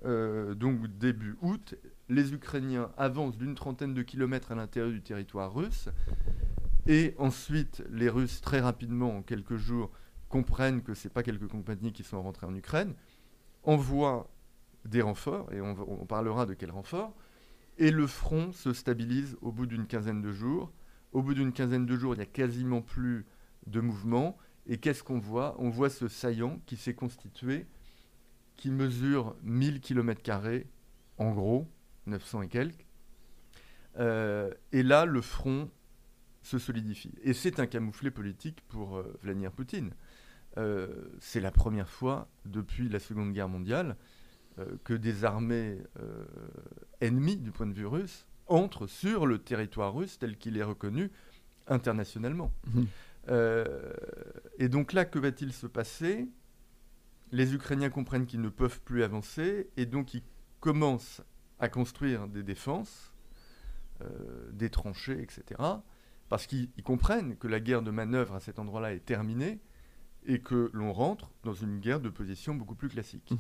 donc début août, les Ukrainiens avancent d'une trentaine de kilomètres à l'intérieur du territoire russe. Et ensuite, les Russes, très rapidement, en quelques jours, comprennent que ce n'est pas quelques compagnies qui sont rentrées en Ukraine, envoient des renforts, et on parlera de quels renforts, et le front se stabilise au bout d'une quinzaine de jours. Au bout d'une quinzaine de jours, il n'y a quasiment plus de mouvement. Et qu'est-ce qu'on voit ? On voit ce saillant qui s'est constitué, qui mesure 1000 km², en gros, 900 et quelques. Et là, le front se solidifie. Et c'est un camouflet politique pour Vladimir Poutine. C'est la première fois depuis la Seconde Guerre mondiale que des armées ennemies du point de vue russe entrent sur le territoire russe tel qu'il est reconnu internationalement. Et donc là, que va-t-il se passer ? Les Ukrainiens comprennent qu'ils ne peuvent plus avancer et donc ils commencent à construire des défenses, des tranchées, etc. Parce qu'ils comprennent que la guerre de manœuvre à cet endroit-là est terminée et que l'on rentre dans une guerre de position beaucoup plus classique.